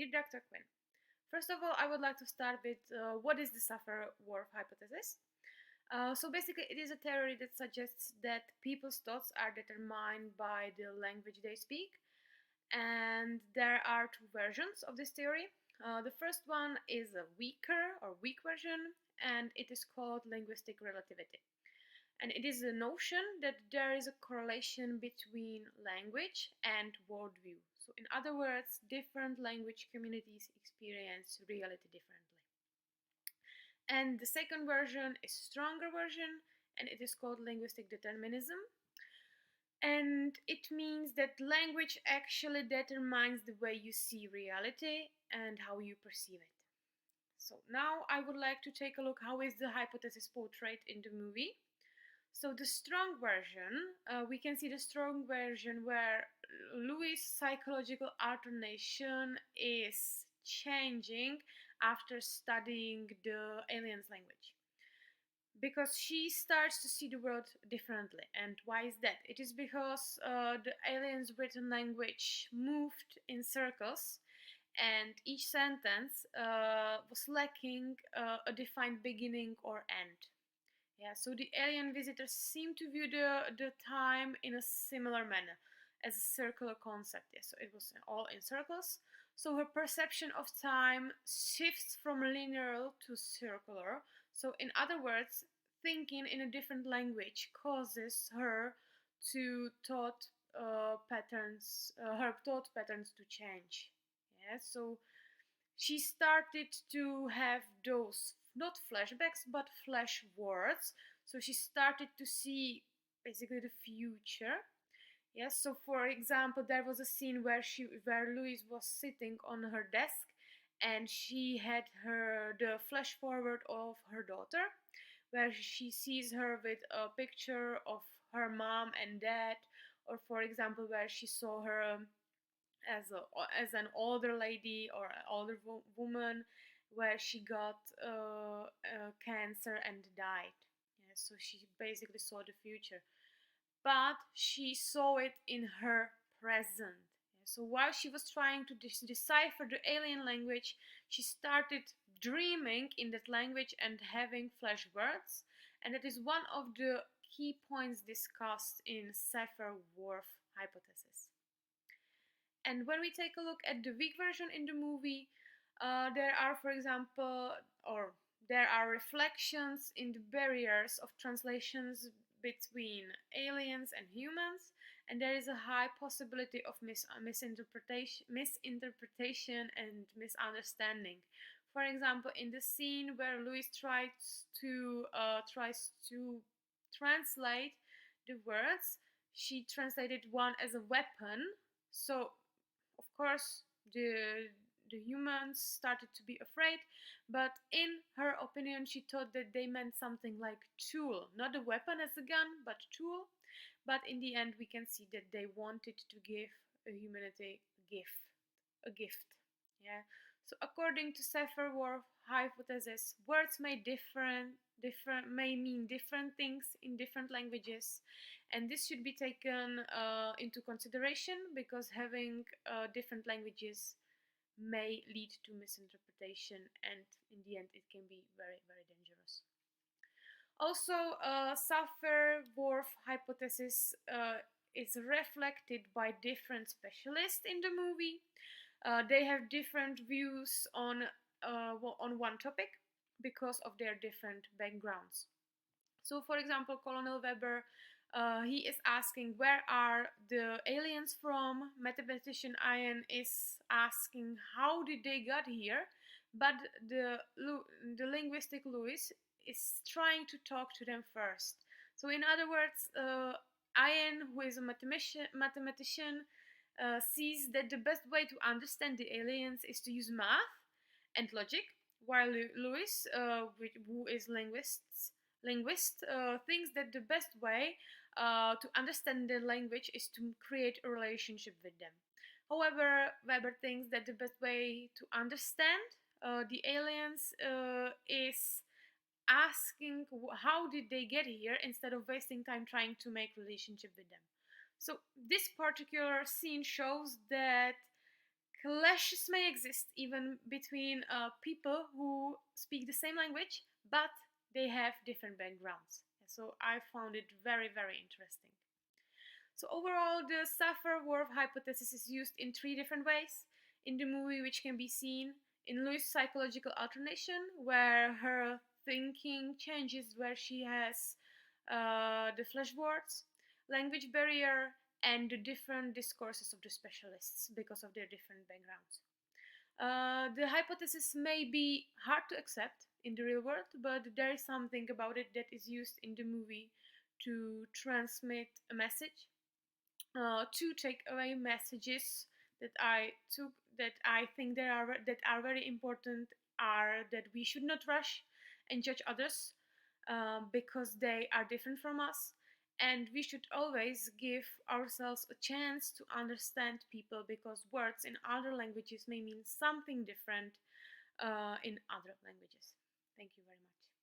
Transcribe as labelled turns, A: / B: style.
A: Dear Dr. Quinn, first of all, I would like to start with what is the Safer-Whorf hypothesis? So basically, it is a theory that suggests that people's thoughts are determined by the language they speak, and there are two versions of this theory. The first one is a weak version, and it is called linguistic relativity. And it is the notion that there is a correlation between language and worldview. So, in other words, different language communities experience reality differently. And the second version is a stronger version, and it is called linguistic determinism. And it means that language actually determines the way you see reality and how you perceive it. So now I would like to take a look how is the hypothesis portrayed in the movie. So the strong version, we can see the strong version where Louis' psychological alternation is changing after studying the alien's language. Because she starts to see the world differently. And why is that? It is because the alien's written language moved in circles, and each sentence was lacking a defined beginning or end. Yeah, so the alien visitors seem to view the time in a similar manner as a circular concept. Yeah, so it was all in circles. So her perception of time shifts from linear to circular. So in other words, thinking in a different language causes her her thought patterns to change. Yeah, so she started to have those not flashbacks but flash words. So she started to see basically the future. Yes, so for example, there was a scene where Louise was sitting on her desk, and she had the flash forward of her daughter, where she sees her with a picture of her mom and dad, or for example, where she saw her as an older lady or an older woman, where she got cancer and died. Yeah, so she basically saw the future, but she saw it in her present. Yeah, so while she was trying to decipher the alien language, she started dreaming in that language and having flash words, and that is one of the key points discussed in Safer-Whorf hypothesis. And when we take a look at the weak version in the movie, there are, for example, or there are reflections in the barriers of translations between aliens and humans, and there is a high possibility of misinterpretation and misunderstanding. For example, in the scene where Louis tries to translate the words, she translated one as a weapon. So of course, the humans started to be afraid, but in her opinion, she thought that they meant something like tool, not a weapon as a gun, but tool. But in the end, we can see that they wanted to give humanity a gift. Yeah. So according to Safer-Whorf hypothesis, words may may mean different things in different languages, and this should be taken into consideration, because having different languages may lead to misinterpretation, and in the end it can be very, very dangerous. Also, Safer-Whorf hypothesis is reflected by different specialists in the movie. They have different views on one topic because of their different backgrounds. So, for example, Colonel Weber, he is asking where are the aliens from. Mathematician Ian is asking how did they get here, but the linguistic Louis is trying to talk to them first. So, in other words, Ian, who is a mathematician, sees that the best way to understand the aliens is to use math and logic, while Louis, who is linguist, thinks that the best way to understand the language is to create a relationship with them. However, Weber thinks that the best way to understand the aliens is asking how did they get here, instead of wasting time trying to make relationship with them. So this particular scene shows that Clashes may exist even between people who speak the same language, but they have different backgrounds. So I found it very, very interesting. So overall, the Safer-Whorf hypothesis is used in three different ways in the movie, which can be seen in Louis' psychological alternation, where her thinking changes, where she has the flashwords, language barrier, and the different discourses of the specialists because of their different backgrounds. The hypothesis may be hard to accept in the real world, but there is something about it that is used in the movie to transmit a message, to take away messages that I took, that I think that are very important, are that we should not rush and judge others because they are different from us, and we should always give ourselves a chance to understand people because words in other languages may mean something different in other languages. Thank you very much.